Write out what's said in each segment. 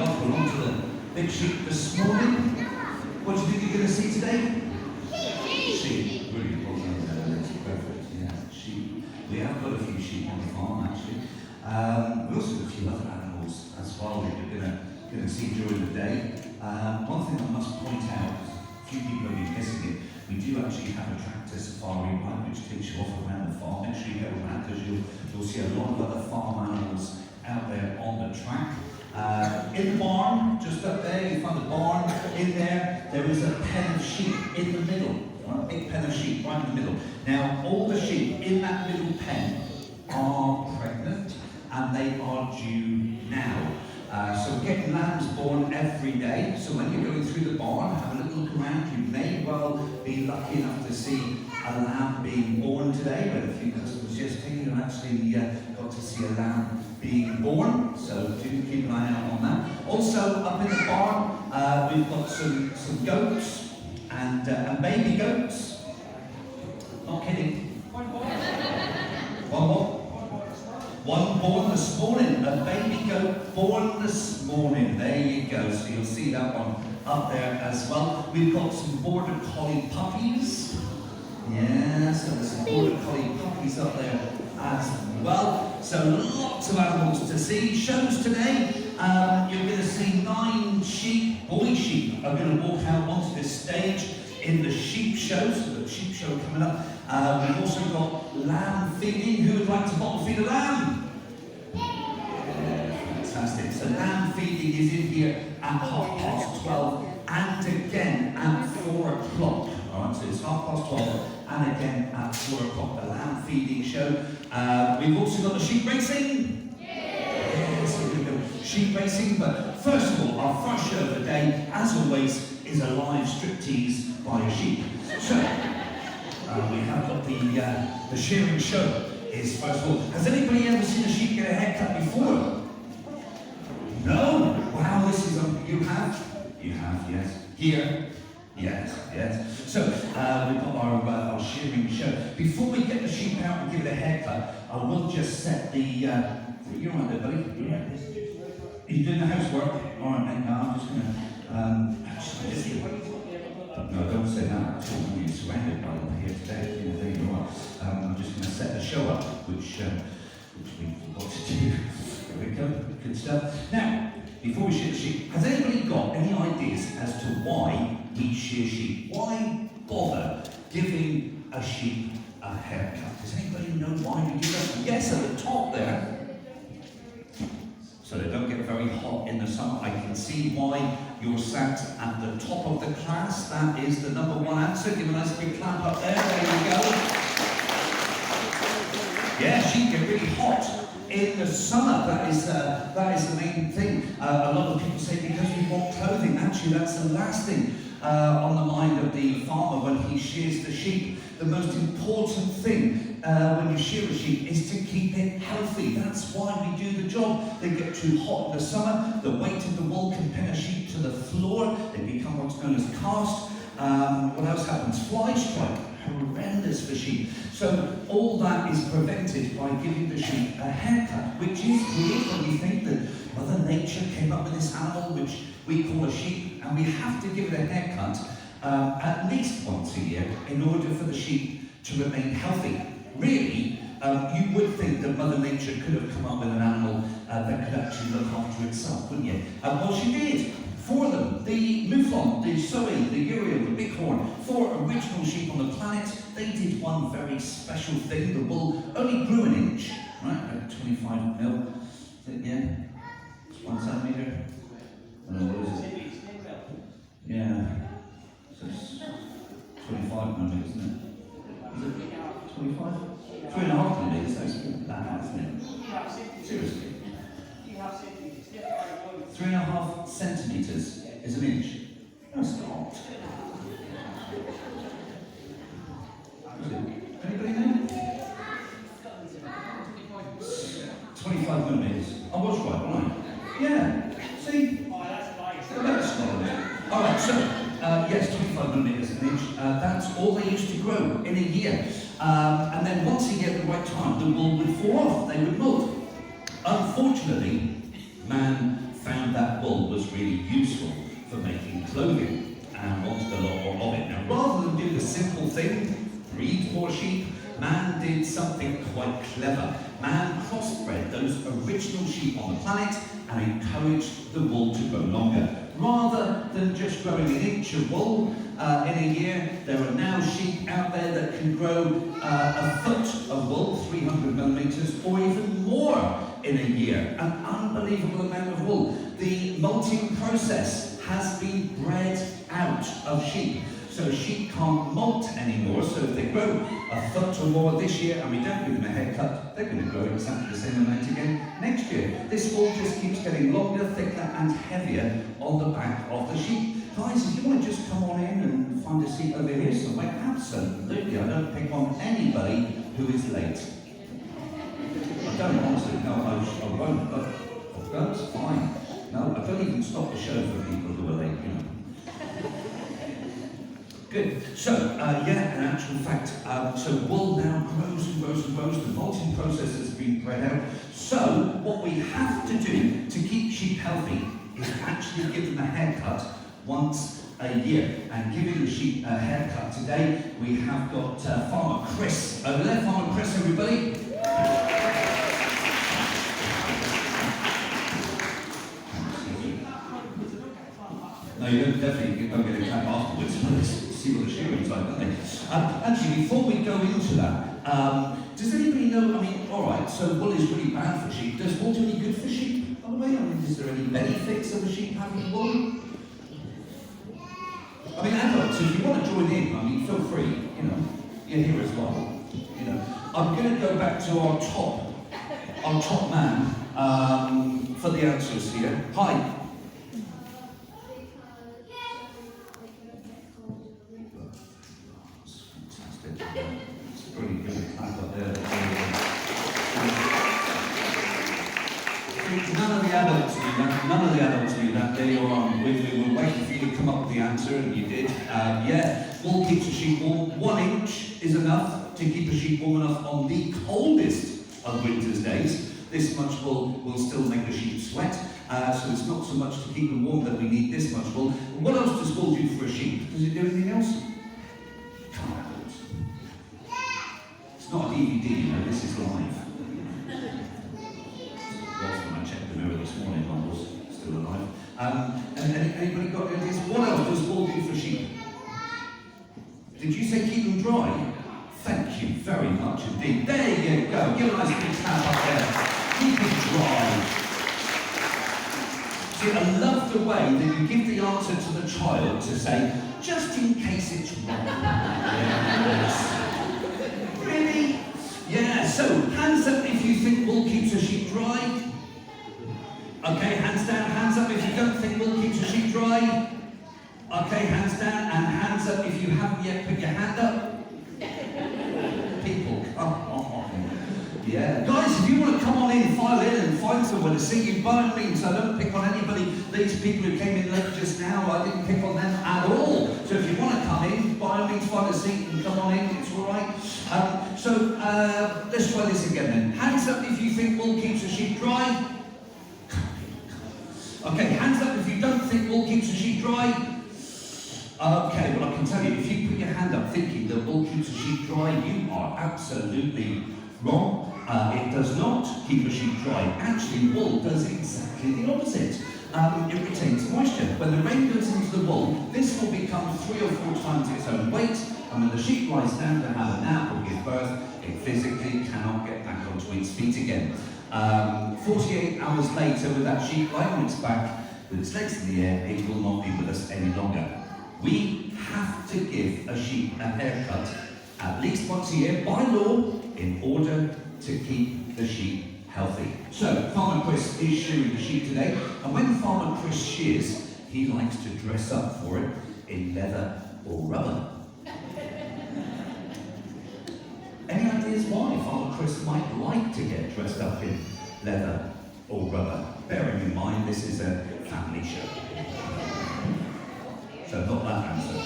God, we're on to the big sheep this morning. What do you think you're going to see today? Sheep. Really well done there. That's perfect. Yeah, sheep. We have got a few sheep on the farm actually. We also have a few other animals as well that you're going to see during the day. One thing I must point out, a few people have been missing it. We do actually have a tractor safari ride which takes you off around the farm. Make sure you go around because you'll see a lot of other farm animals out there on the track. In the barn, just up there, you find the barn. In there, there is a pen of sheep in the middle. A big pen of sheep right in the middle. Now, all the sheep in that middle pen are pregnant and they are due now. So we're getting lambs born every day. So when you're going through the barn, have a little look around. You may well be lucky enough to see a lamb being born today. But a few customers yesterday who actually got to see a lamb being born. So do keep an eye out on that. Also up in the barn, we've got some goats and baby goats. Not kidding. One more. One born this morning, a baby goat born this morning. There you go, so you'll see that one up there as well. We've got some border collie puppies. Yeah, so there's some border collie puppies up there as well. So lots of animals to see. Shows today, you're going to see 9 sheep, boy sheep, are going to walk out onto this stage in the sheep show. So the sheep show coming up. We've also got lamb feeding. Who would like to bottle feed a lamb? Fantastic. So lamb feeding is in here at 12:30 and again at 4 o'clock. Alright, so it's 12:30 and again at 4 o'clock, the lamb feeding show. We've also got the sheep racing. Yes, we're going to go sheep racing, but first of all, our first show of the day, as always, is a live striptease by a sheep. So, we have got the shearing show is first of all. Has anybody ever seen a sheep get a haircut before? No? Wow, this is you have? You have, yes. Here? Yes. So, we've got our shearing show. Before we get the sheep out and give it a haircut, I will just set the you're on there, buddy? Yeah. Are you doing the housework? Alright, mate, no, I'm just gonna no, don't say that. You're surrounded by them here today. You know, there you are. I'm just going to set the show up, which we forgot to do. There we go. Good stuff. Now, before we shear the sheep, has anybody got any ideas as to why we shear sheep? Why bother giving a sheep a haircut? Does anybody know why we do that? Yes, at the top there. So they don't get very hot in the summer. I can see why you're sat at the top of the class. That is the number one answer. Give a nice big clap up there. There you go. Yeah, sheep get really hot in the summer. That is the main thing. A lot of people say because we want clothing. Actually, that's the last thing on the mind of the farmer when he shears the sheep. The most important thing when you shear a sheep is to keep it healthy. That's why we do the job. They get too hot in the summer. The weight of the wool can pin a sheep to the floor. They become what's known as cast. What else happens? Fly strike. Horrendous for sheep. So all that is prevented by giving the sheep a haircut, which is weird when we think that Mother Nature came up with this animal which we call a sheep, and we have to give it a haircut at least once a year in order for the sheep to remain healthy. Really, you would think that Mother Nature could have come up with an animal that could actually look after itself, wouldn't you? Well, she did. 4 of them, the mouflon, the soy, the uriel, the bighorn, 4 original sheep on the planet. They did one very special thing. The wool only grew an inch, right? Like 25 mil. Is it, yeah? 1 centimetre? What is it? Yeah. So it's 25 millimetres, isn't it? Is it 25? 3.5 millimetres, that's that, isn't it? Seriously. 3.5 centimetres is an inch. No, it's not. Anybody know? 25 millimetres. I was right? Yeah. See? That's not it. Alright, so, yes, 25 millimetres an inch. That's all they used to grow in a year. And then once you get the right time, the wool would fall off. They would molt. Unfortunately, man found that wool was really useful for making clothing and wanted a lot more of it. Now, rather than do the simple thing, breed more sheep, man did something quite clever. Man crossbred those original sheep on the planet and encouraged the wool to grow longer. Rather than just growing an inch of wool in a year, there are now sheep out there that can grow a foot of wool, 300 millimeters, or even more in a year. An unbelievable amount of wool. The molting process has been bred out of sheep. So sheep can't molt anymore, so if they grow a foot or more this year and we don't give them a haircut, they're going to grow exactly the same amount again next year. This wool just keeps getting longer, thicker and heavier on the back of the sheep. Guys, if you want to just come on in and find a seat over here somewhere, absolutely. I don't pick on anybody who is late. I don't honestly, no, I won't, but that's fine. No, I don't even stop the show for people who are late, you know. Good. So, in actual fact, so wool now grows and grows and grows. The molting process has been bred out. So, what we have to do to keep sheep healthy is actually give them a haircut once a year. And giving the sheep a haircut today, we have got Farmer Chris over there. Farmer Chris, everybody. No, you don't, definitely you don't get a clap afterwards. See what the shearing's like, don't they? Actually, before we go into that, does anybody know, I mean, alright, so wool is really bad for sheep. Does wool do any good for sheep, by the way? I mean, is there any benefits of a sheep having wool? I mean, adults, if you want to join in, I mean, feel free, you know, you're here as well. You know, I'm going to go back to our top man for the answers here. Hi. None of the adults knew that. There you are. We were waiting for you to come up with the answer, and you did. Wool keeps a sheep warm. 1 inch is enough to keep a sheep warm enough on the coldest of winter's days. This much wool will still make the sheep sweat, so it's not so much to keep them warm that we need this much wool. What else does wool do for a sheep? Does it do anything else? It's not a DVD, you know, this is live. When I checked the mirror this morning, I was still alive. And anybody got ideas? What else does wool do for sheep? Did you say keep them dry? Thank you very much indeed. There you go. Give a nice big tap up there. Keep them dry. See, I love the way that you give the answer to the child to say, just in case it's wrong. Yes. Really? Yeah, so hands up if you think wool keeps a sheep dry. Okay, hands down, hands up if you don't think wool keeps a sheep dry. Okay, hands down, and hands up if you haven't yet put your hand up. People, come on. Yeah. Guys, if you want to come on in, file in and find somewhere to see you, by all means, I don't pick on anybody. These people who came in late just now, I didn't pick on them at all. So if you want to come in, by all means, find a seat and come on in, it's all right. Let's try this again then. Hands up if you think wool keeps a sheep dry. Okay, hands up if you don't think wool keeps a sheep dry. Okay, well I can tell you, if you put your hand up thinking that wool keeps a sheep dry, you are absolutely wrong. It does not keep a sheep dry. Actually, wool does exactly the opposite. It retains moisture. When the rain goes into the wool, this will become 3 or 4 times its own weight, and when the sheep lies down to have a nap or give birth, it physically cannot get back onto its feet again. 48 hours later, with that sheep lying on its back, with its legs in the air, it will not be with us any longer. We have to give a sheep a haircut at least once a year by law in order to keep the sheep healthy. So, Farmer Chris is shearing the sheep today, and when Farmer Chris shears, he likes to dress up for it in leather or rubber. Any ideas why Farmer Chris might like to get dressed up in leather or rubber? Bearing in mind this is a family show. So not that answer.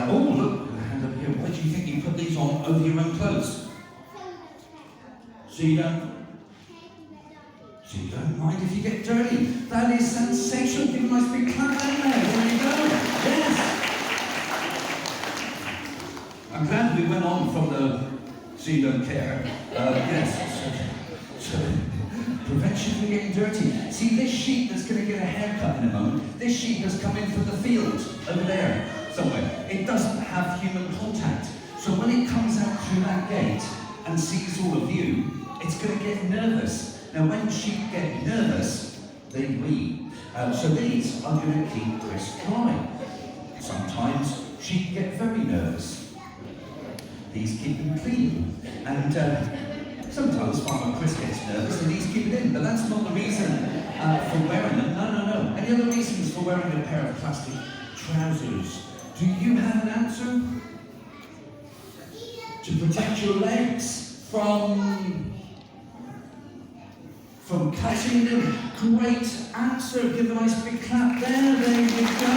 Oh look, a hand up here. Why do you think you put these on over your own clothes? So She don't mind if you get dirty. That is sensational. Give a nice big clap down there. There you go. Yes. I'm glad we went on from the "she don't care." Yes. So, prevention from getting dirty. See, this sheep that's going to get a haircut in a moment, this sheep has come in from the field over there somewhere. It doesn't have human contact. So when it comes out through that gate and sees all of you, it's going to get nervous. Now, when sheep get nervous, they wee. So these are going to keep Chris dry. Sometimes sheep get very nervous. These keep them clean. And sometimes Farmer Chris gets nervous and he's keeping in, but that's not the reason for wearing them. No. Any other reasons for wearing a pair of plastic trousers? Do you have an answer? To protect your legs from cutting them. Great answer. Give a nice big clap there. There you go.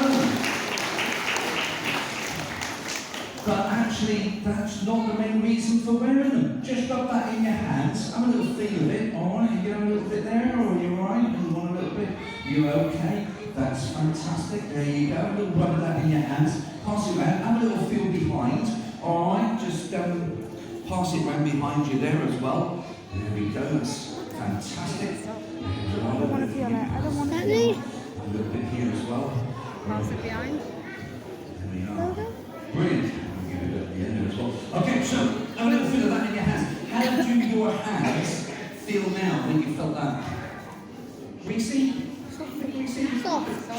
But actually, that's not the main reason for wearing them. Just rub that in your hands. Have a little feel of it. All right, you get a little bit there, or are you all right? You want a little bit? You okay? That's fantastic. There you go. A little rub of that in your hands. Pass it around. Have a little feel behind. All right, just pass it round behind you there as well. There we go. That's fantastic. I don't want to feel it. I don't want to feel it. A little bit here as well. Pass it behind. There we are. Brilliant. I'll give it at the end as well. Okay, so have a little feel of that in your hands. How do your hands feel now when you felt that? Greasy?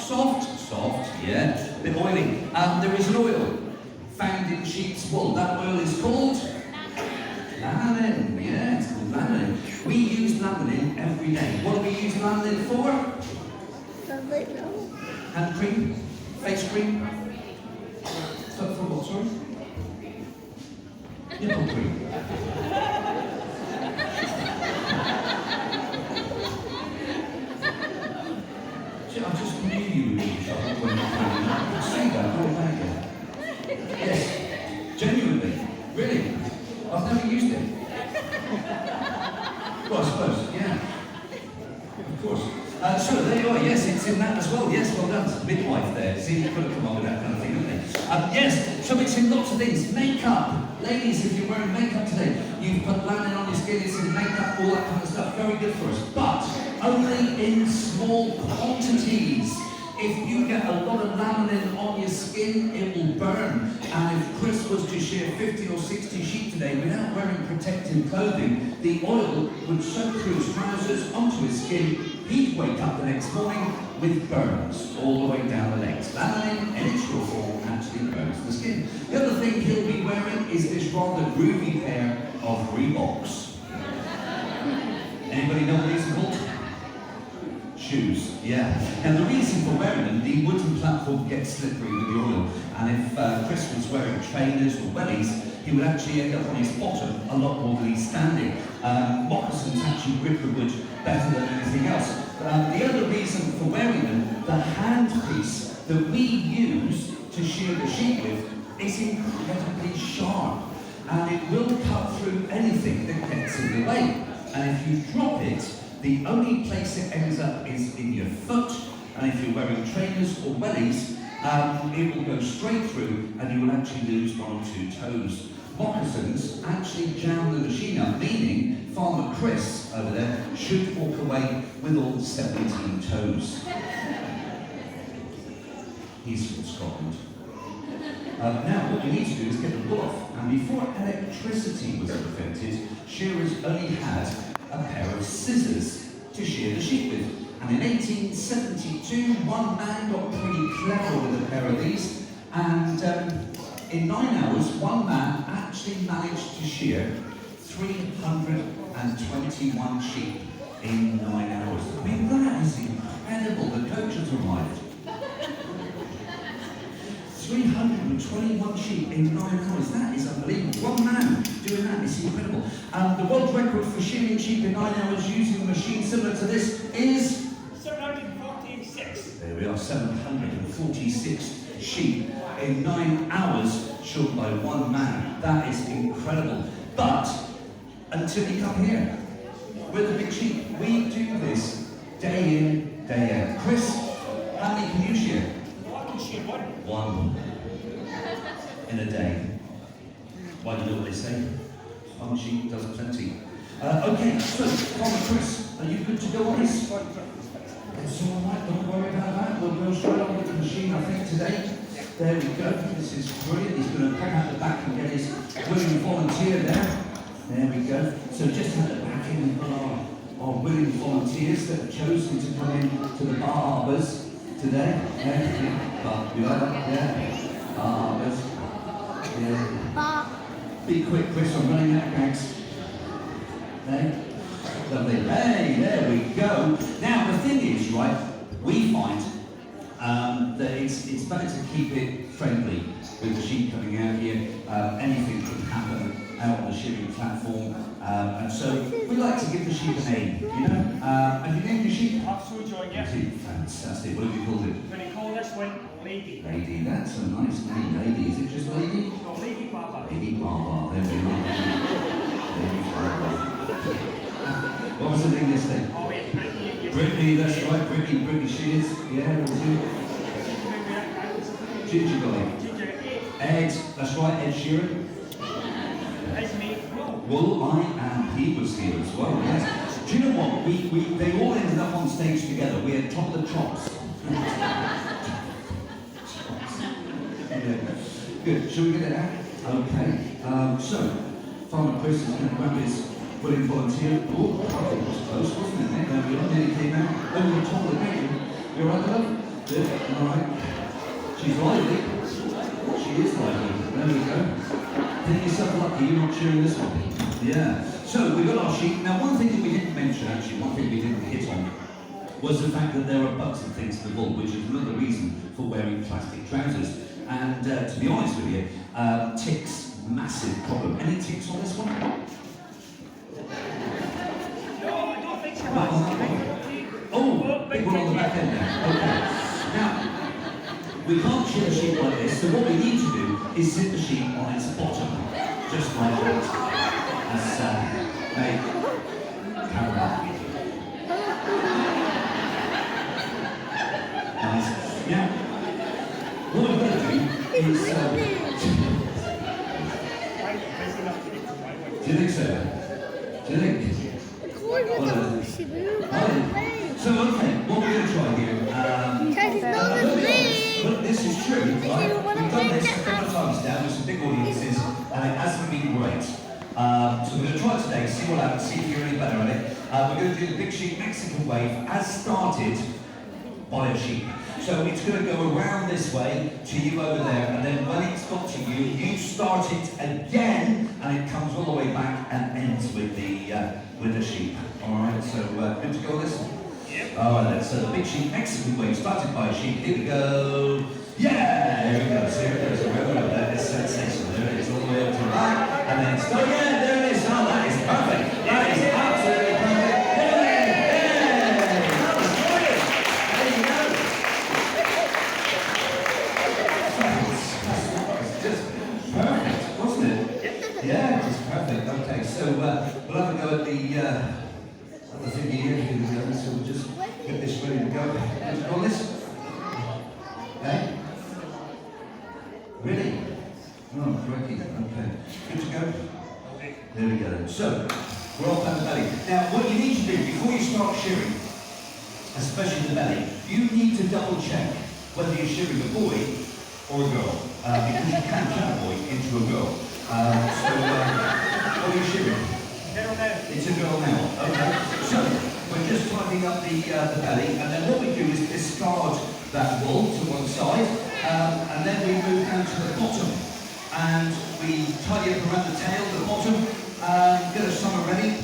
Soft, yeah. A bit oily. There is an oil found in sheep's wool. That oil is called lanolin. Yeah, it's called lanolin. We use lanolin every day. What do we use lanolin for? Hand cream? Face cream? For what, sorry? Nipple cream. See, I just knew you were in trouble when you say that, go back again. Yes, genuinely, really. I've never used it. Well, I suppose, yeah. Of course. So there you are, yes, it's in that as well. Yes, well done. Midwife there. See, you've got to come on with that kind of thing, haven't they? Yes, so it's in lots of things. Makeup. Ladies, if you're wearing makeup today, you've put lanolin on your skin, it's in makeup, all that kind of stuff. Very good for us. But only in small quantities. If you get a lot of lanolin on your skin, it will burn. And if Chris was to shear 50 or 60 sheep today without wearing protective clothing, the oil would soak through his trousers onto his skin. He'd wake up the next morning with burns all the way down the legs. Lanolin, in its raw form, actually burns the skin. The other thing he'll be wearing is this rather groovy pair of Reeboks. Anybody know what these are called? Shoes, yeah. And the reason for wearing them, the wooden platform gets slippery with the oil. And if Chris was wearing trainers or wellies, he would actually end up on his bottom a lot more than he's standing. Moccasins actually grip the wood better than anything else. The other reason for wearing them, the handpiece that we use to shear the sheep with is incredibly sharp. And it will cut through anything that gets in the way. And if you drop it, the only place it ends up is in your foot, and if you're wearing trainers or wellies, it will go straight through and you will actually lose 1 or 2 toes. Moccasins actually jam the machine up, meaning Farmer Chris over there should walk away with all 17 toes. He's from Scotland. Now, what we need to do is get the wool off, and before electricity was invented, shearers only had a pair of scissors to shear the sheep with. And in 1872, one man got pretty clever with a pair of these, and in 9 hours, one man actually managed to shear 321 sheep in 9 hours. I mean, that is incredible. The coach has arrived. 321 sheep in 9 hours. That is unbelievable. One man doing that is incredible. The world record for shearing sheep in 9 hours using a machine similar to this is 746. There we are, 746 sheep in 9 hours short by one man. That is incredible. But until you come here, we're the big sheep. We do this say. Farmer sheep does plenty. Okay, so Farmer Chris, are you good to go on this? It's all right, don't worry about that. We'll go straight on with the machine, I think, today. There we go. This is brilliant. He's going to pop out the back and get his willing volunteer there. There we go. So just at the back end, we've got our willing volunteers that have chosen to come in to the barbers today. Yeah, but you like that? Yeah. Barbers. Yeah. Be quick, Chris. I'm running out of bags. There. Lovely. Hey, there we go. Now the thing is, right? We find that it's better to keep it friendly with the sheep coming out here. Anything could happen out on the shearing platform, and so we like to give the sheep a name. You know, have you named your sheep? Absolute joy, yeah. Fantastic. What have you called it? We're going to call this one Lady. Lady. That's a nice name. Lady. Is it just Lady? No, Lady Baba. Lady Baba. There we go. Lady Baba. What was the name this thing? Oh, yeah, Brittany. Brittany, that's right. Brittany Shears. Yeah, that was it. Ginger guy. Ginger, Ed, that's right, Ed Shearing. It's me, Will. Well, I am. He was here as well, yes. Do you know what? They all ended up on stage together. We had top of the chops. Yeah. Good. Shall we get it out? Okay. So, Farmer Chris is going to grab his willing volunteer. Oh, I think it was close, wasn't it? There we are. Nearly came out over the top of the gate. You all right, love? Good. All right. She's lively. She is lively. There we go. Think yourself lucky you're not cheering this one. Yeah. So we've got our sheep. Now one thing that we didn't mention, actually, one thing we didn't hit on, was the fact that there are bugs and things in the wool, which is another reason for wearing plastic trousers. And to be honest with you, ticks, massive problem. Any ticks on this one? No, I don't think so. Not on that one. Oh, big one on the back end there. Okay. Now, we can't shear a sheep like this, so what we need to do is sit the sheep on its bottom, just like that. That's hey, camera. Nice. Now, what we're going to do is. Do you think so? Do you think? So, okay, what we're going to try here. Look, this is true, right? We've done this a couple of times now with some big audiences, and it hasn't been great. So we're going to try it today, see what happens, see if you're any better at it. We're going to do the big sheep Mexican wave as started by a sheep. So it's going to go around this way to you over there, and then when it's got to you, you start it again, and it comes all the way back and ends with the sheep. All right, so good to go with this? Yep. All right, then. So the big sheep Mexican wave started by a sheep. Here we go. Yeah, there we go. So here it goes. That is sensational. There it is, all the way up to the back, and then start. Yeah, there it is. Oh, that is perfect. That is absolutely perfect. Yeah, it's perfect. Okay, so we'll have a go at the thing here. Here we go. So we'll just get this ready to go. Let's roll this. Okay. Ready? Oh, crikey. Okay. Good to go? There we go. So, we're off at the belly. Now, what you need to do before you start shearing, especially the belly, you need to double check whether you're shearing a boy or a girl. Because you can turn a boy into a girl. What are you shearing? Girl now. It's a girl now. Okay. So we're just tightening up the belly, and then what we do is discard that wool to one side, and then we move down to the bottom, and we tidy up around the tail, the bottom, get a summer ready.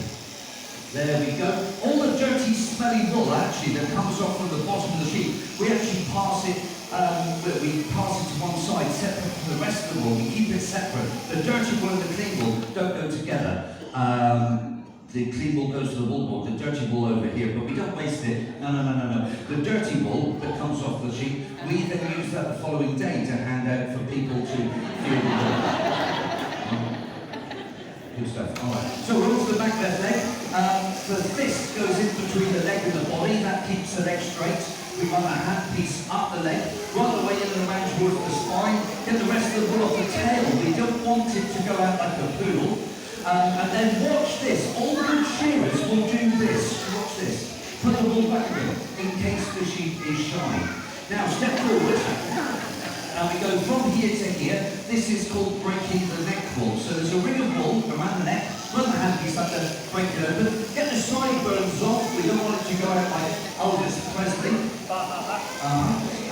There we go. All the dirty, smelly wool actually that comes off from the bottom of the sheep, we actually pass it. We pass it to one side, separate from the rest of the wool. We keep it separate. The dirty wool and the clean wool don't go together. The clean wool goes to the wool board, the dirty wool over here, but we don't waste it. No. The dirty wool that comes off the sheep, we then use that the following day to hand out for people to feel good stuff. All right. So we're on to the back left leg. The fist goes in between the leg and the body. That keeps the leg straight. We run the handpiece up the leg, right the way in and around towards the spine, get the rest of the wool off the tail. We don't want it to go out like a poodle. And then watch this. All good shearers will do this. Watch this. Put the wool back again, in case the sheep is shy. Now step forward. And we go from here to here. This is called breaking the neck wool. So there's a ring of wool around the neck. Run the handpiece like that, break it open. Get the sideburns off. We don't want it to go out like Elvis Presley.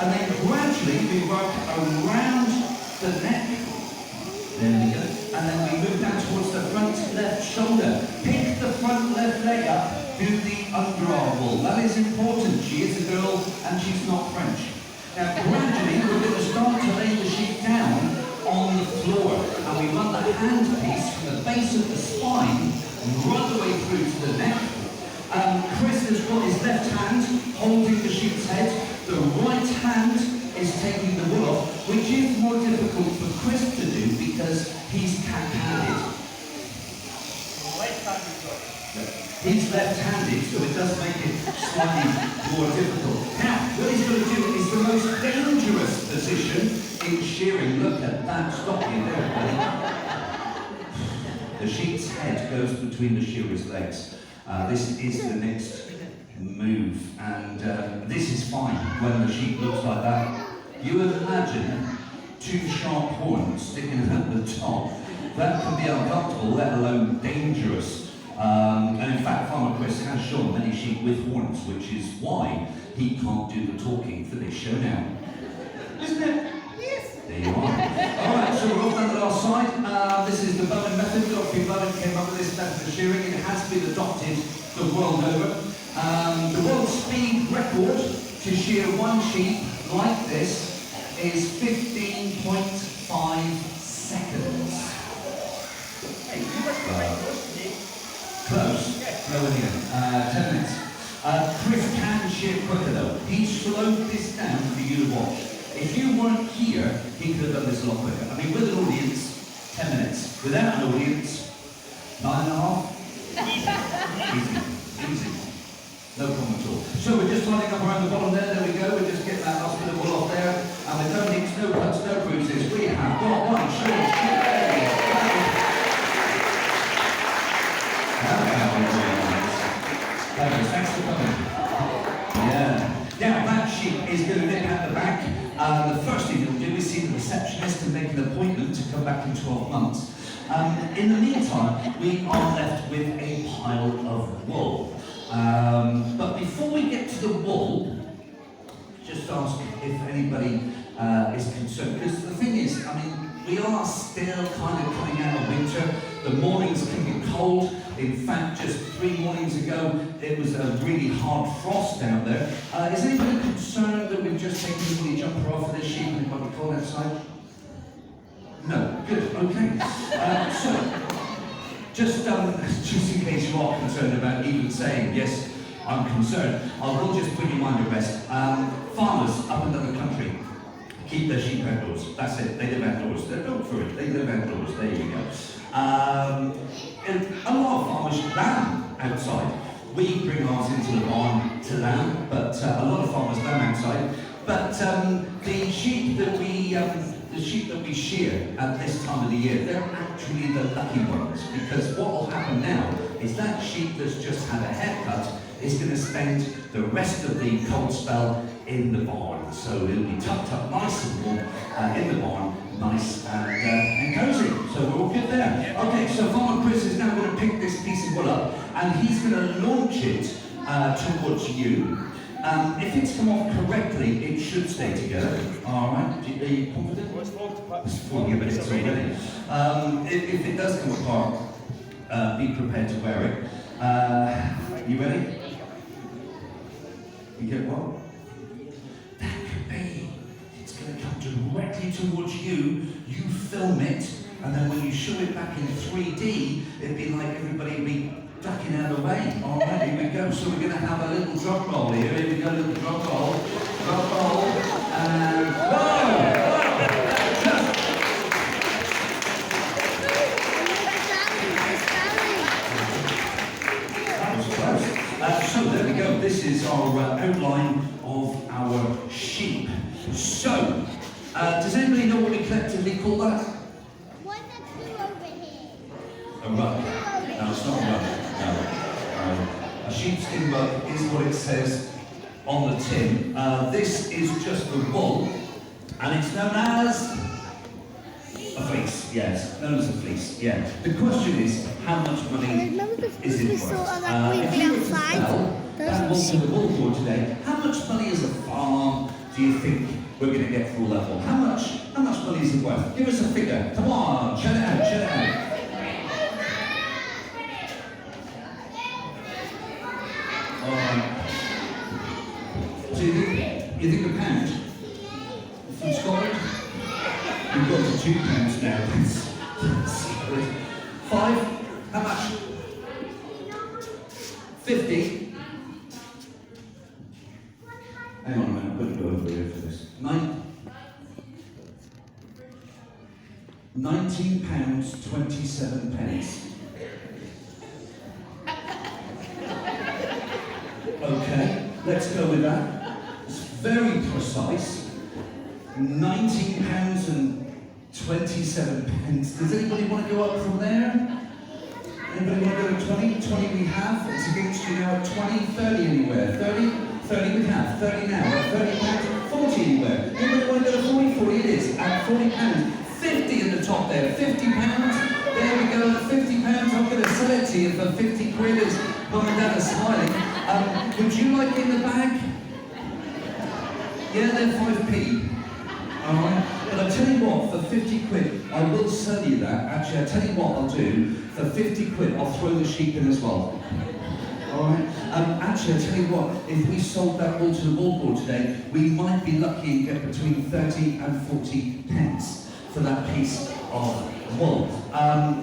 And then gradually we work around the neck. There we go. And then we move down towards the front left shoulder. Pick the front left leg up. Do the underarm wool. That is important. She is a girl and she's not French. Now gradually we're going to start to lay the sheep down on the floor. And we run the handpiece from the base of the spine right the way through to the neck. Chris has got his left hand holding the sheep's head. The right hand is taking the wool off, which is more difficult for Chris to do because he's cat-handed. He's left-handed, so it does make it slightly more difficult. Now, what he's going to do is the most dangerous position in shearing. Look at that, stop you there, buddy. The sheep's head goes between the shearer's legs. This is the next move, and this is fine when the sheep looks like that. You would imagine two sharp horns sticking out the top. That can be uncomfortable, let alone dangerous. And in fact, Farmer Chris has shown many sheep with horns, which is why he can't do the talking for this show now. Isn't it? Yes. There you are. Alright, so we're off down the last side. This is the Bowen method. Dr. Bowen came up with this method of shearing. It has been adopted the world over. The world speed record to shear one sheep like this is 15.5 seconds. Close. Nowhere near. 10 minutes. Chris can shear quicker though. He slowed this down for you to watch. If you weren't here, he could have done this a lot quicker. I mean, with an audience, 10 minutes. Without an audience, 9.5. Easy. No problem at all. So we're just lining up around the bottom there. There we go. We're just getting that last bit of wool off there. And with no nicks, no cuts, no bruises, we have got one short sheep. Thanks for coming. Yeah. Now that sheep is going to nip out the back. The first thing we'll do is see the receptionist and make an appointment to come back in 12 months. In the meantime, we are left with a pile of wool. But before we get to the wool, just ask if anybody is concerned. Because the thing is, I mean, we are still kind of coming out of winter. The mornings can get cold. In fact, just 3 mornings ago, it was a really hard frost down there. Is anybody concerned that we've just taken the jumper off of this sheep and it might be cold outside? No, good, okay. So, just in case you are concerned about even saying, yes, I'm concerned, I will just put your mind at rest. Farmers up and down the country keep their sheep outdoors. That's it, they live outdoors. They're built for it, they live outdoors, there you go. And a lot of farmers lamb outside. We bring ours into the barn to lamb, but a lot of farmers lamb outside. But the sheep that we shear at this time of the year, they're actually the lucky ones, because what will happen now is that sheep that's just had a haircut is going to spend the rest of the cold spell in the barn. So it'll be tucked up nice and warm in the barn, nice and cozy. So we're all good there. Okay, so Farmer Chris is now going to pick this piece of wool up and he's going to launch it towards you. If it's come off correctly, it should stay together. All right, are you confident? It's 40 minutes already. If it does come apart, be prepared to wear it. You ready? You get what? That could be. It's going to come directly towards you. You film it, and then when you show it back in 3D, it'd be like everybody be ducking out of the way. All right, here we go. So we're going to have a little drum roll here. Here we go, little drum roll, and whoa! So there we go. This is our outline of our sheep. So, does anybody know what we collectively call that? What's the two over here? A rug. No, it's not a rug. No. A sheepskin rug is what it says on the tin. This is just the wool, and it's known as a fleece. Yes, known as a fleece. Yeah. The question is, how much money is it worth? If you were to sell that wool to the wool board today, how much money as a farm do you think we're going to get for a level? How much money is it worth? Give us a figure. Come on, shout it out, shout it out. So you think a pound from Scotland? We've got to £2 now. Five? How much? 50? Hang on a minute, I'm going to go over here for this. £19.27. Okay, let's go with that. It's very precise. £19.27. Does anybody want to go up from there? Anybody want to go to 20? 20 we have. It's against you now at 20, 30 anywhere. 30? 30 we have. 30 now. At 30 pounds. 40 anywhere. Anybody want to go to 40? 40 it is. At 40 pounds. 50 in the top there. 50 pounds. There we go. 50 pounds. I'm going to sell it to you for 50 quid. As Mum and Dad are smiling. Would you like in the bag? Yeah, they're 5p. Alright? But I'll tell you what, for 50 quid, I will sell you that. Actually, I'll tell you what I'll do. For 50 quid, I'll throw the sheep in as well. Alright? Actually, I'll tell you what, if we sold that wool to the wool board today, we might be lucky and get between 30 and 40 pence for that piece of wool.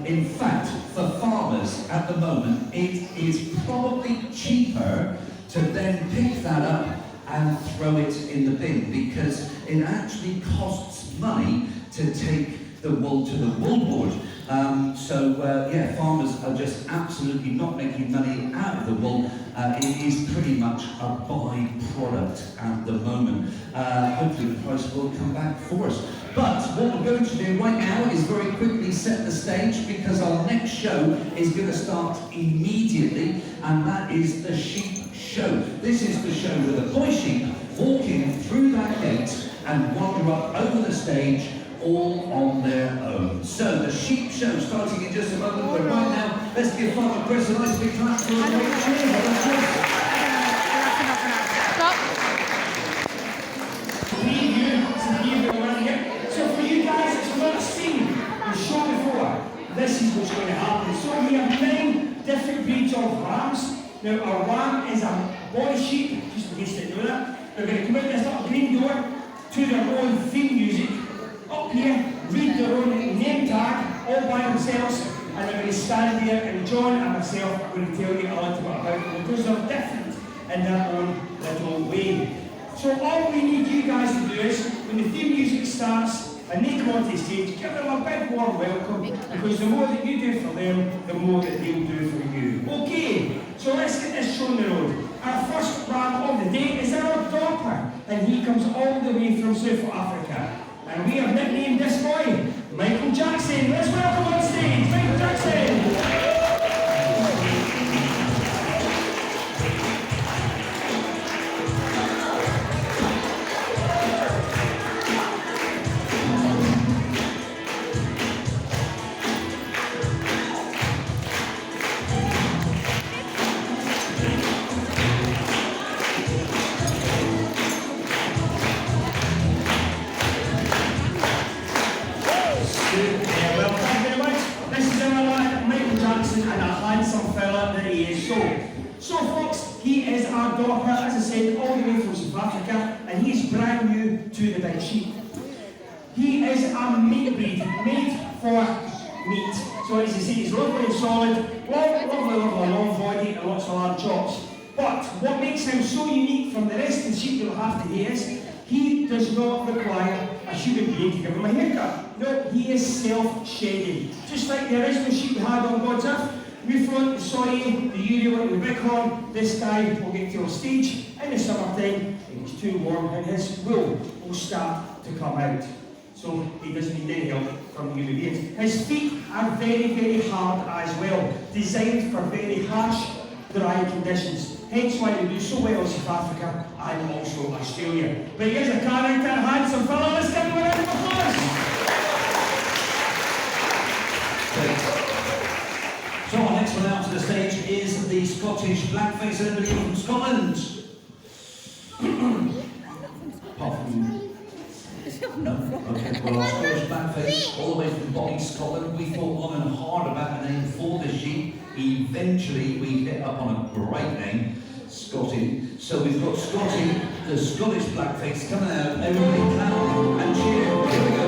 In fact, for farmers at the moment, it is probably cheaper to then pick that up and throw it in the bin, because it actually costs money to take the wool to the wool board. Yeah, farmers are just absolutely not making money out of the wool. It is pretty much a byproduct at the moment. Hopefully the price will come back for us. But what we're going to do right now is very quickly set the stage, because our next show is going to start immediately, and that is the sheep show. This is the show with the boy sheep walking through that gate and wander up over the stage all on their own. So the sheep show starting in just a moment, but right now let's give Father Chris a nice big clap for a great cheer. Stop. So for you guys, it's not seen the show before. This is what's going to happen. So we have 9 different breeds of rams. Now our ram is a boy sheep, just in case you didn't know that. They're going to come out this little green door to their own theme music. Up here, read their own name tag all by themselves, and they're going to stand there, and John and myself are going to tell you a little bit about them, because they're different in their own little way. So all we need you guys to do is, when the theme music starts and they come onto the stage, give them a big warm welcome, because the more that you do for them, the more that they'll do for you. Okay, so let's get this show on the road. Our first ram of the day is our Dorper, and he comes all the way from South Africa. And we have nicknamed this boy Michael Jackson. Let's welcome on stage Michael Jackson. So folks, he is our Dorper, as I said, all the way from South Africa, and he's brand new to the big sheep. He is a meat breed, made for meat. So as you see, he's lovely and solid, lovely, long body and lots of hard chops. But what makes him so unique from the rest of the sheep you'll have today is he does not require a human being to give him a haircut. No, he is self-shedding. Just like the original sheep we had on God's earth, Mufflon, Sawyer, the Uriel and the Bighorn. This guy will get to our stage in the summertime. If it's too warm, and his wool will start to come out. So he doesn't need any help from the human beings. His feet are very, very hard as well, designed for very harsh, dry conditions. Hence why they do so well in South Africa and also Australia. But here's a character, handsome fellow. Let's give him a round of applause. So our next one out to the stage is the Scottish blackface. Anybody from Scotland? Apart from... No? Okay, well our Scottish blackface, all the way from Bobby, Scotland. We thought long and hard about a name for the sheep. Eventually we hit up on a great name, Scotty. So we've got Scotty, the Scottish blackface, coming out. Everybody clap and cheer. Here we go.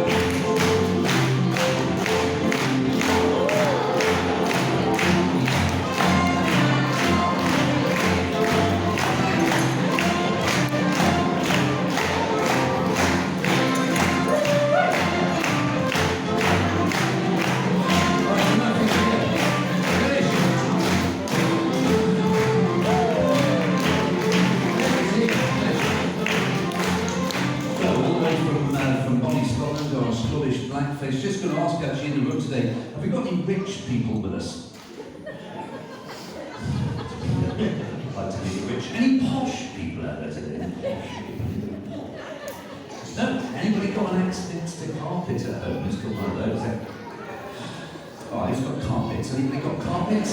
Blackface. Just going to ask actually in the room today, have we got any rich people with us? I'd like to be rich. Any posh people out there today? No? Anybody got an extra carpet at home? Who's got one of those? Oh, who's got carpets? Anybody got carpets?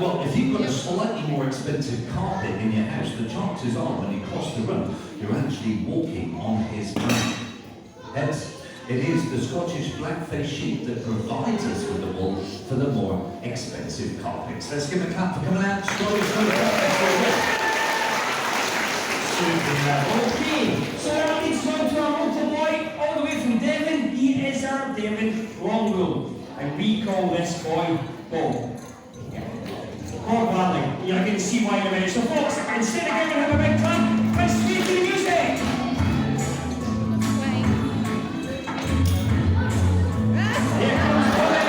Well, if you've got a slightly more expensive carpet in your house, the chances are when you cross the road, you're actually walking on his ground. Hence, it is the Scottish blackface sheep that provides us with the wool for the more expensive carpets. Let's give a clap for coming out. Scottish blackface. Okay, so now it's on to our local boy, all the way from Devon. He is our Devon Longwool, and we call this boy Bob. Bob Valley. You're going to see why in a minute. So folks, instead of giving him a big clap, let's swing to the music. Here comes Bobby.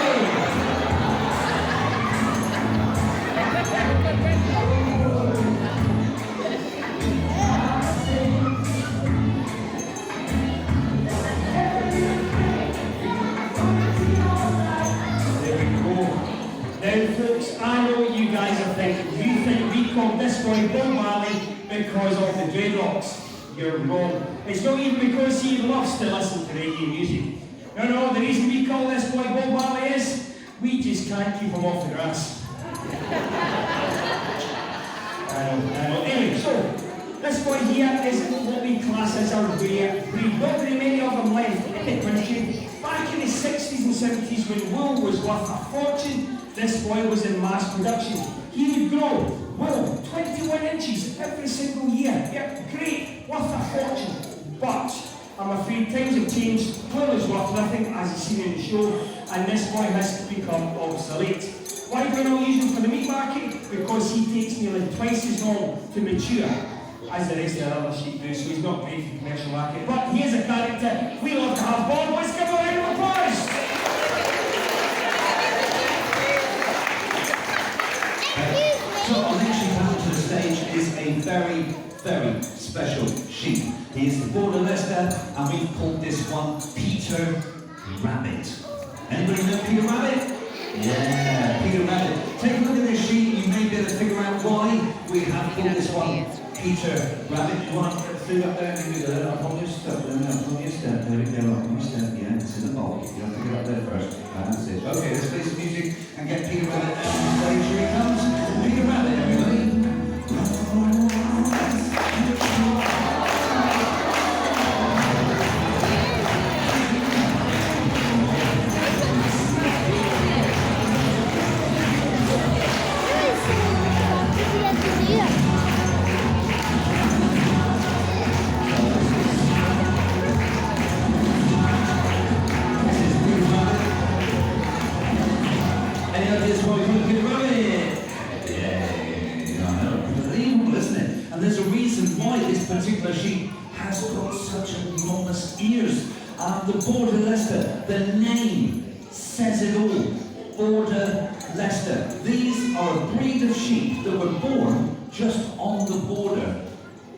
There we go. Now folks, I know what you guys are thinking. You think we called this boy Bob Marley because of the dreadlocks. You're wrong. It's not even because he loves to listen to reggae music. No, the reason we call this boy Bob Marley is we just can't keep him off the grass. I know. Anyway, so this boy here is what we class as our rare breed. Not very many of them left in the country. Back in the 60s and 70s when wool was worth a fortune, this boy was in mass production. He would grow wool 21 inches every single year. Yeah, great, worth a fortune. But I'm afraid times have changed. Wool is worth nothing, as you see in the show, and this boy has become obsolete. Why do I not use him for the meat market? Because he takes nearly twice as long to mature as the rest of the other sheep do, so he's not great for the commercial market. But he is a character we love to have. Bob, let's give him a round of applause. So our next sheep out to the stage is a very, very special sheep. He is the Border Leicester, and we've called this one Peter Rabbit. Anybody know Peter Rabbit? Yeah, Peter Rabbit. Take a look at this sheep, you may be able to figure out why we have called this one Peter Rabbit. You want to through up there and do that up on your step, up on your step, there we go, up on your step, yeah, it's in the bowl. You have to get up there first. That's it. Okay, let's play some music and get Peter Rabbit out on stage. Here he comes. Peter Rabbit, everybody. Any ideas why we call Peter Rabbit? Yeah, I know. Unbelievable, isn't it? And there's a reason why this particular sheep has got such enormous ears. The Border Leicester, the name says it all. Border Leicester. These are a breed of sheep that were born just on the border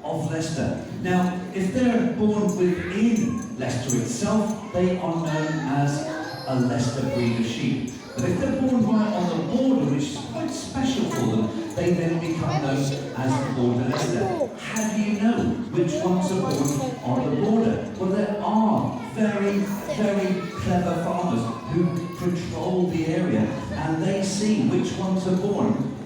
of Leicester. Now, if they're born within Leicester itself, they are known as a Leicester breed of sheep. But if they're born right on the border, which is quite special for them, they then become known as Border Leicester. How do you know which ones are born on the border? Well, there are very, very clever farmers who patrol the area, and they see which ones are born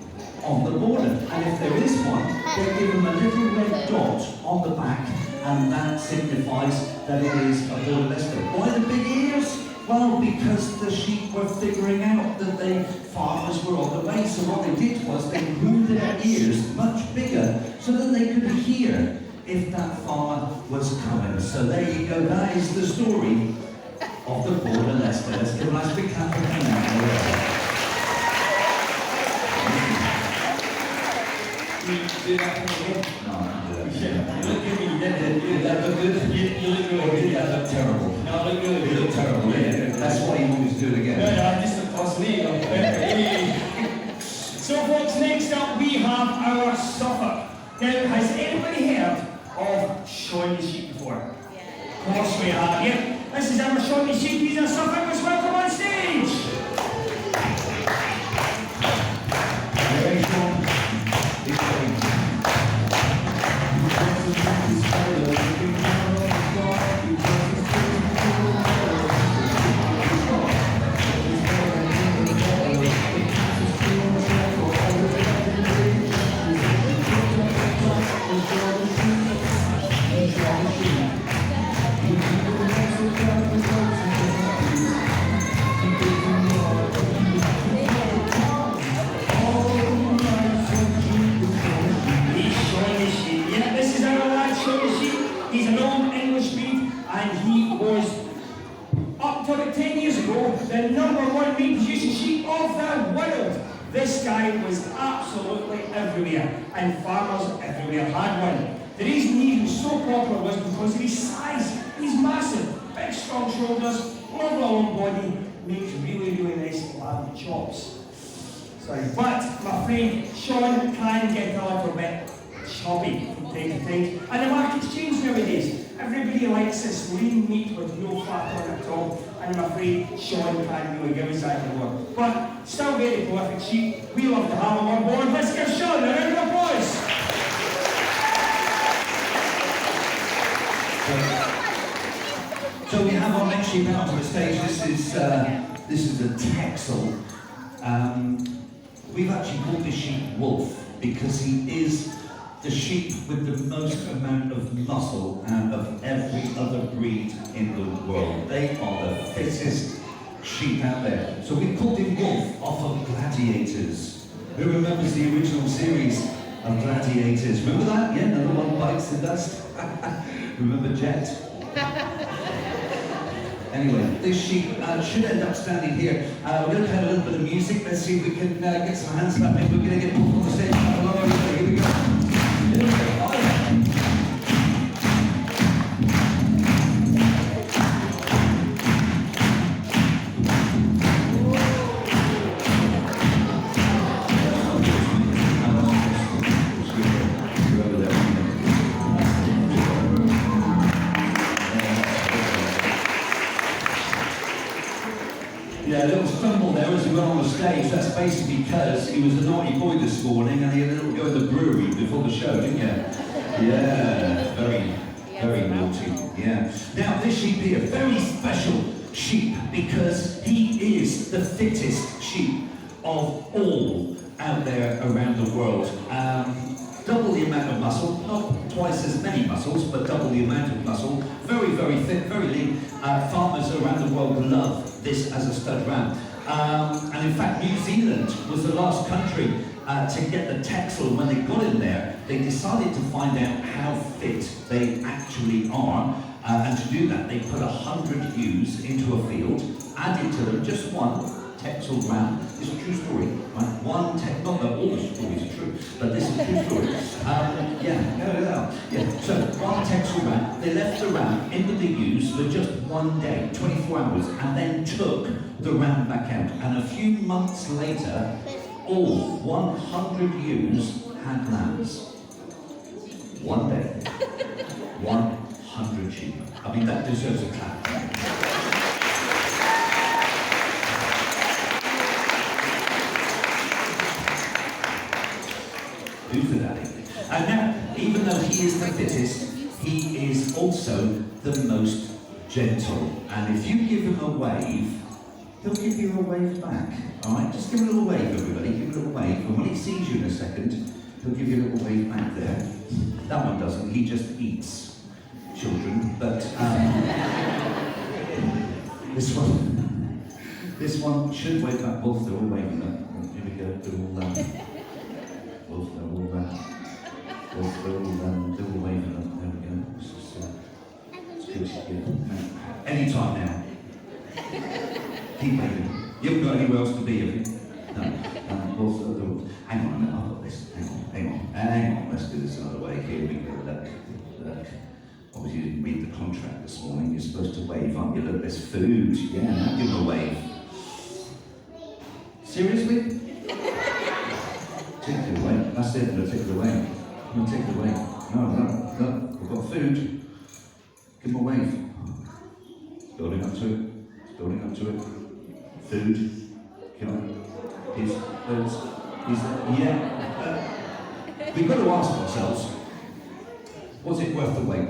on the border. And if there is one, they give them a little red dot on the back, and that signifies that it is a Border Leicester. Why the big ears? Well, because the sheep were figuring out that farmers were on the way, so what they did was they grew their ears much bigger so that they could hear if that farmer was coming. So there you go, that is the story of the Border Leicester. Let's give a nice big clap for him. Do that again? No, I can't do that. Yeah. You look good, you did it. That look good? You look really good. That look terrible. No, look good. You look terrible, yeah. That's why you want me to do it again. No, I just lost me. So folks, next up we have our Suffolk. Now, has anybody heard of Shaun the Sheep before? Yeah. Of course we have, yeah. This is our Shaun the Sheep. He's a Suffolk. Let's welcome on stage. Hey, Sean. He's an old English breed, and he was, up to about 10 years ago, the #1 meat producing sheep of the world. This guy was absolutely everywhere, and farmers everywhere had one. The reason he was so popular was because of his size. He's massive, big strong shoulders, lovely long body, makes really, really nice lamb chops. Sorry, but I'm afraid Shaun can get a little bit chubby from time to time. And the market's changed nowadays. Everybody likes this lean meat with no fat on it at all. And I'm afraid Shaun can't really give us that anymore. But still very prolific sheep. We love to have him on board. Let's give Shaun a round of applause. So we have our next sheep out on the stage. This is a Texel. We've actually called this sheep Wolf because he is the sheep with the most amount of muscle of every other breed in the world. They are the fittest sheep out there. So we called him Wolf off of Gladiators. Who remembers the original series of Gladiators? Remember that? Yeah, another one bites the dust. Remember Jet? Anyway, this sheep should end up standing here. We're going to play a little bit of music. Let's see if we can get some hands clapping. We're going to get Wolf on the stage. Hello, everybody. Here we go. Yeah, a little stumble there as we went on the stage. That's basically because he was a naughty boy this morning and he had a little go in the brewery before the show, didn't you? Yeah, very naughty. Yeah. Now this sheep here, very special sheep because he is the fittest sheep of all out there around the world. Double the amount of muscle, not twice as many muscles, but double the amount of muscle. Very, very fit, very lean. Farmers around the world love this as a stud ram. And in fact, New Zealand was the last country to get the Texel. When they got in there, they decided to find out how fit they actually are. And to do that, they put 100 ewes into a field, added to them just one Texel ram. It's a true story, right? One text, not that all the stories are true, but this is a true story. Yeah. So one Texel ran, they left the ram in the ewes for just one day, 24 hours, and then took the ram back out. And a few months later, all 100 ewes had lambs. One day, 100 sheep. I mean, that deserves a clap. Who's the daddy? And now, even though he is the fittest, he is also the most gentle. And if you give him a wave, he'll give you a wave back. All right, just give him a little wave, everybody. Give him a little wave. And when he sees you in a second, he'll give you a little wave back there. That one doesn't. He just eats children. But this one should wave back. Wolf, they're all waving up. Here we go. They're all Wolf, they're all waving up. There we go. This is good. Anytime now. Keep waving. You haven't got anywhere else to be, have you? No. Hang on a minute, I've got this. Hang on. Let's do this another way. Here we go. Look. Obviously, you didn't read the contract this morning. You're supposed to wave, aren't you? Look, there's food. Yeah, now give them a wave. Seriously? Take it away. That's it. No, take it away. No, take it away. No. We've got food. Give them a wave. Building up to it. Food. Come on. We've got to ask ourselves, was it worth the wait?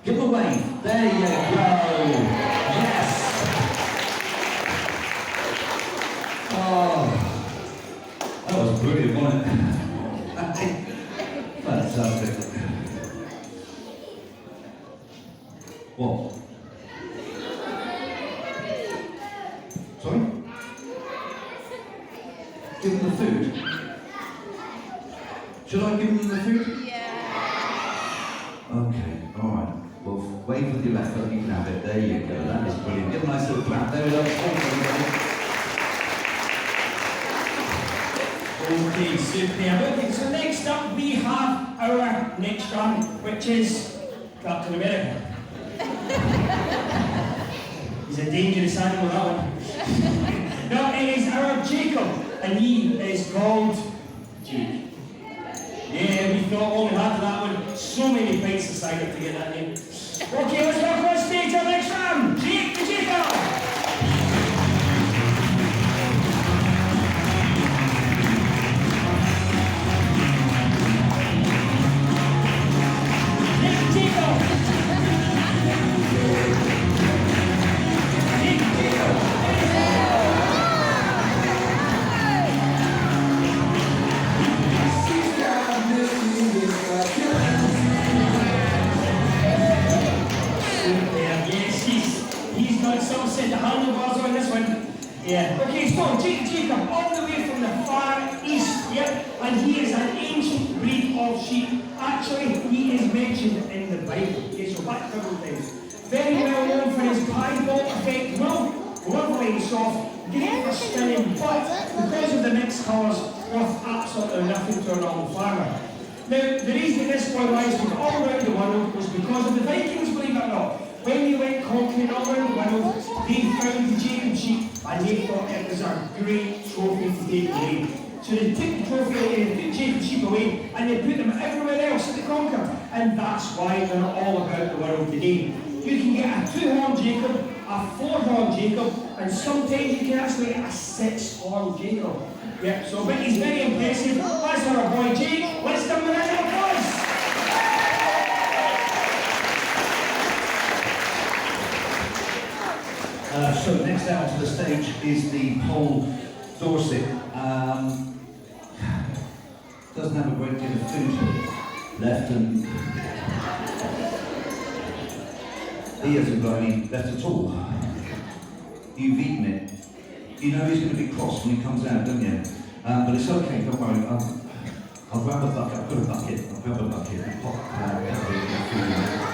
Give them a wave. There you go. Yes. Oh, that was brilliant, wasn't it? Fantastic. What? Sorry? Give them the food? Should I give them the food? Yeah. Okay, alright. Well, wave with your left foot, you can have it. There you go, that is brilliant. Give a nice little clap. There we go. Okay, superb. Okay, so next up we have our next one, which is Captain America. He's a dangerous animal, that one. No, it is our Jacob, and he is called Jake. Yeah, we thought all we had for that one. So many pints of cider to get that name. Okay, let's welcome on stage our next round, Jake the Jacob. Yeah. Okay, so Jacob, all the way from the far east, yep, and he is an ancient breed of sheep. Actually, he is mentioned in the Bible. Okay, so back several times. Very well known for his piebald effect, lovely and soft, great for spinning, but because of the mixed colours, worth absolutely nothing to a normal farmer. Now, the reason this boy lasted all around the world was because of the Vikings, believe it or not. When they went conquering all around the world, they found the Jacob sheep and they thought it was a great trophy to take away. So they took the trophy away, they took Jacob sheep away, and they put them everywhere else that they conquered. And that's why they're all about the world today. You can get a 2-horn Jacob, a 4-horn Jacob, and sometimes you can actually get a 6-horn Jacob. Yep, so but he's very impressive. That's our boy Jake. Let's give him a round of applause. So next out to the stage is the Pole Dorset. Doesn't have a great deal of food left, and he hasn't got any left at all. You've eaten it. You know he's going to be cross when he comes out, don't you? But it's okay, don't worry. I'll grab a bucket. I've got a bucket. I'll grab a bucket and pop food in it.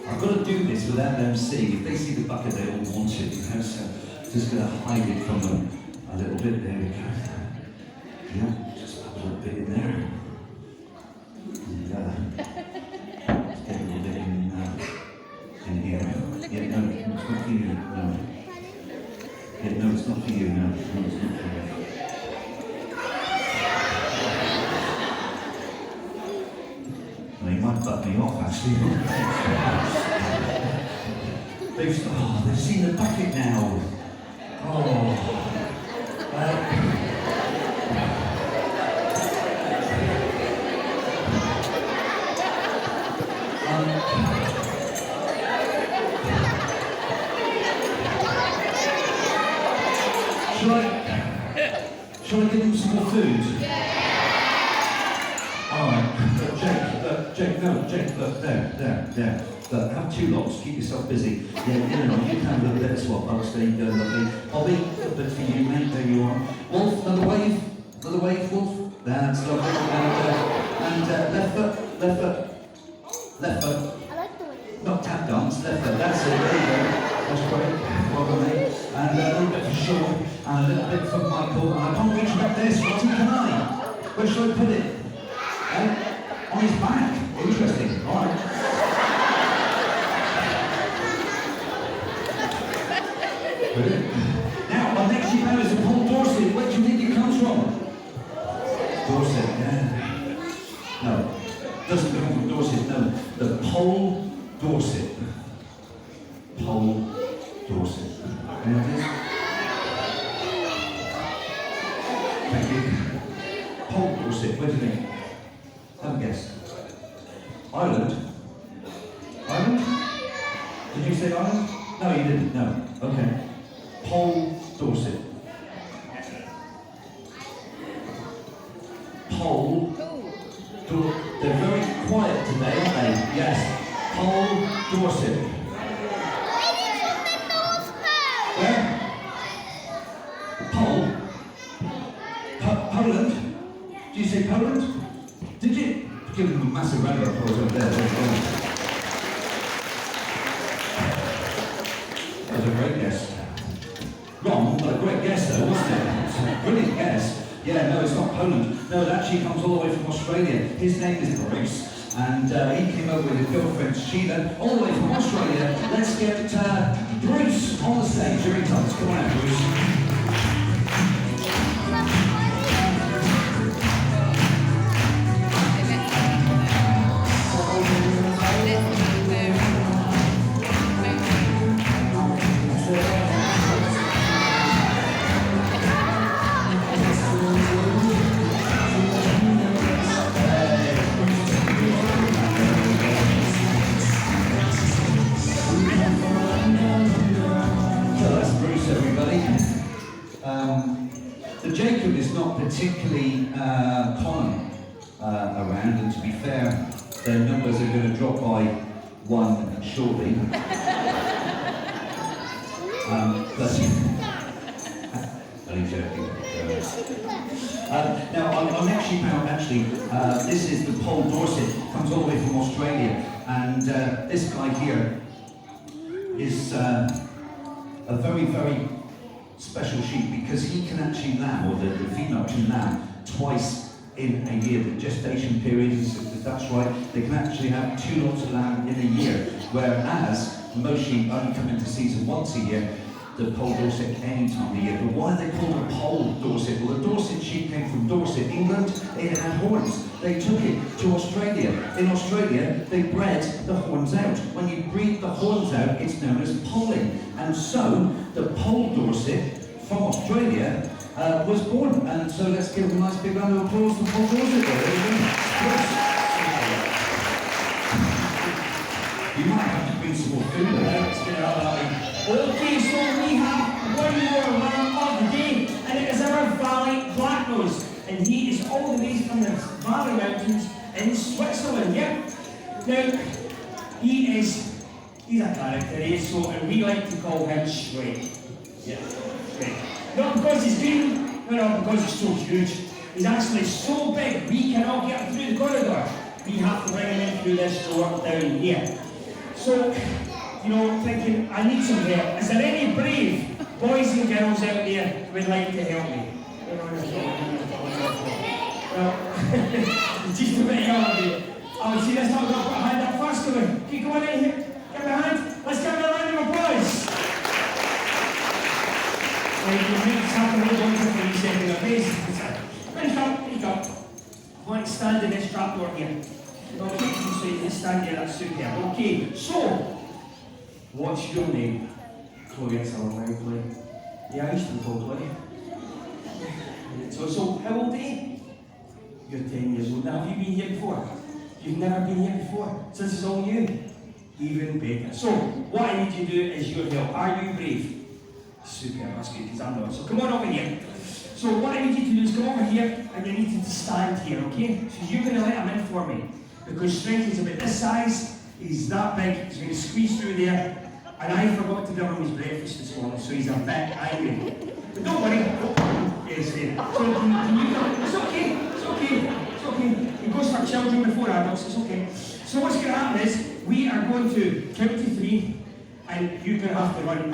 I've got to do this without them seeing. If they see the bucket, they all want it, you know, so just going to hide it from them a little bit. There we go. Yeah, just put a little bit in there. And, just get a little bit in here. Yeah, no, it's not for you, no. Yeah, no, it's not for you, no. No, it's not for you. Well, you might butt me off, actually. They've seen the bucket now. Oh. Shall I give them some more food? Alright, Jake, look, there. Look, have two lots, keep yourself busy. Yeah, you can have a little bit of swap box, there you go, lovely. Bobby, a little bit for you, mate, there you are. Wolf, another wave, Wolf. That's lovely. And left foot. I like the way. Not tap dance, left foot, that's it, there you go. That's great, well done, mate. And a little bit for Sean, and a little bit for Michael. And I can't reach back this, Rosie, can I? Where should I put it? On his back. Interesting, alright. Brilliant. Now, our next sheep out is Paul Dorset. Where do you think he comes from? Dorset, yeah. No, doesn't come from Dorset, no. The Pole Dorset. Pole Dorset. You know what it is? Thank you. Pole Dorset, where do you think? Have a guess. Ireland? Ireland? Did you say Ireland? No, you didn't, no. Okay. Pole Dorset. Pole Dorset. They're very quiet today, aren't they? Yes. Pole Dorset. Where? Pole? Poland? Did you say Poland? Did you? Give them a massive round of applause over there. That was a great guess. Wrong, but a great guess though, wasn't it? It's a brilliant guess. Yeah, no, it's not Poland. No, it actually comes all the way from Australia. His name is Bruce, and he came over with his girlfriend Sheila, all the way from Australia. Let's get Bruce on the stage. Here he comes. Come on out, Bruce. Particularly common around, and to be fair, their numbers are going to drop by one shortly. But only joking. Now, our next sheep out, actually, this is the Pole Dorset, comes all the way from Australia, and this guy here is a very, very special sheep because he can actually lamb, or the female can lamb twice in a year. The gestation period is that's right. They can actually have 2 lots of lamb in a year, whereas most sheep only come into season once a year. The Pole Dorset any time of year. But why are they called a Pole Dorset? Well, the Dorset sheep came from Dorset, England. It had horns. They took it to Australia. In Australia, they bred the horns out. When you breed the horns out, it's known as poling. And so, the Pole Dorset from Australia was born. And so let's give them a nice big round of applause for Pole Dorset. You might have to bring some more food there. Okay, so we have one more lamb of the day, and it is our Valley Blacknose, and he is all the way from the Valley Mountains in Switzerland, yeah? Now, he's a character, so, and we like to call him Shrek. Yeah, Shrek. Not because he's green, but not because he's so huge. He's actually so big, we cannot get him through the corridor. We have to bring him in through this door down here. So, you know, thinking, I need some help. Is there any brave boys and girls out there who would like to help me? Well, just a bit young of you. Oh, see, that's not going to put a hand up fast to him. Okay, come on in here. Give me a hand. Let's give him a round of applause. Right, you need to have to hold on to it for a second, okay? Finish up. I want to stand in this trapdoor here. Okay, so you can stand there, that's super. Okay, so, what's your name? Chloe, that's a long way, Chloe. Yeah, I used to be called Chloe. So, how old are you? You're 10 years old. Now, have you been here before? You've never been here before? So this is all new? Even better. So, what I need you to do is your help. Are you brave? Super, that's good, because I'm not. So come on over here. So what I need you to do is come over here and you need you to stand here, okay? So you're going to let him in for me. Because Strength is about this size, he's that big, he's going to squeeze through there. And I forgot to give him his breakfast this morning, so he's a bit angry. But don't worry. Yes, there. So can you, it's okay. It goes for children before adults, it's okay. So what's going to happen is, we are going to count to 3, and you're going to have to run.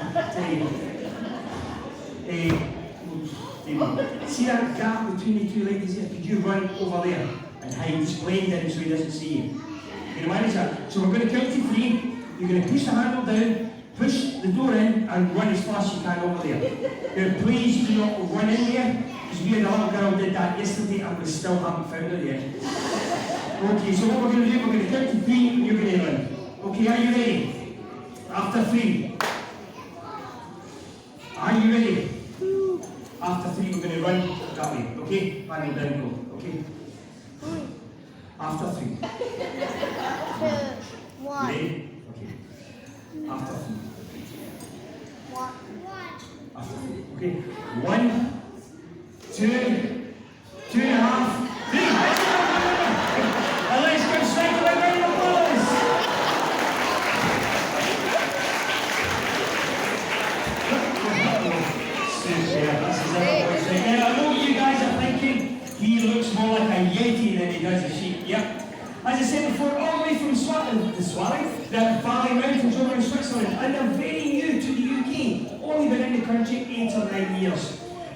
See that gap between the two ladies here? Could you run over there and hide, just blend in so he doesn't see you? Can you manage that? So we're going to count to 3, you're going to push the handle down, push the door in and run as fast as you can over there. Now please do not run in there, because we and a little girl did that yesterday and we still haven't found her yet. Okay, so what we're going to do, we're going to count to 3 and you're going to run. Okay, are you ready? After 3. Are you ready? After 3, we're going to run that way. Okay? Final down, go. Okay? After 3. 2, 1. Ready? Okay. After 3. 1. After 3. Okay. 1, 2, 2.5, 3. And let's go straight away, round of applause. Now, I know what you guys are thinking. He looks more like a Yeti than he does a sheep. Yep. As I said before, all the way from the Valley Mountains over in Switzerland, and they're very new to the UK. Only been in the country 8 or 9 years.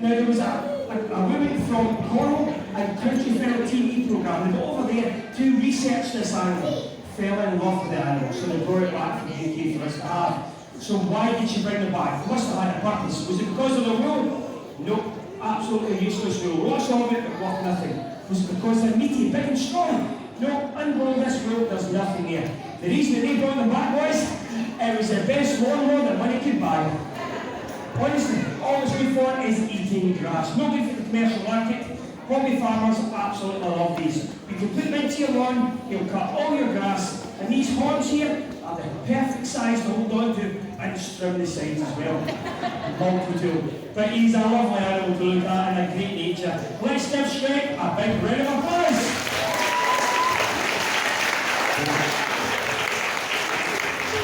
Now, there was a woman from Cornwall, a Country Fellow TV programme, and over there to research this animal. Fell in love with the animal, so they brought it back from the UK for us to have. So why did she bring it back? It must have had a purpose. Was it because of the wool? Nope. Absolutely useless wool. Lots of it, but worth nothing. Was it because they're meaty, big and strong? No, unroll this wool, there's nothing there. The reason that they brought them back was, it was the best lawnmower that money could buy. Honestly, all it's good for is eating grass. No good for the commercial market. Hobby farmers absolutely love these. You can put them into your lawn, you'll cut all your grass, and these horns here are the perfect size to hold on to, and trim the sides as well. Multi-tool. But he's a lovely animal to look at and a great nature. Let's give Shrek a big round of applause.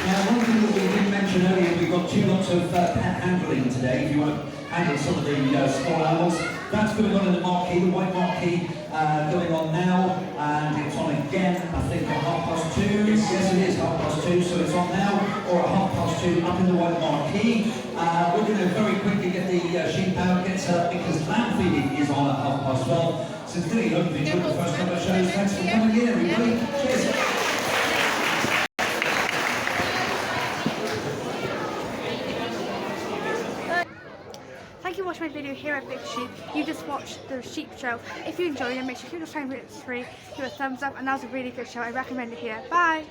Now, one thing that we didn't mention earlier, we've got 2 lots of pet handling today. If you want to handle some of the small animals, that's going on in the marquee, the white marquee, going on now, and it's on again, I think, at 2:30. Yes, it is 2:30, so it's on now, or at 2:30 up in the white marquee. We're going to very quickly get the sheep out, get set up, because lamb feeding is on at 12:30. So today, hope you've enjoyed the first couple of shows. Thanks for coming in, everybody. Cheers. Thank you for watching my video here at Big Sheep. You just watched the sheep show. If you enjoyed it, make sure you give it a 3, give it a thumbs up, and that was a really good show. I recommend it here. Bye!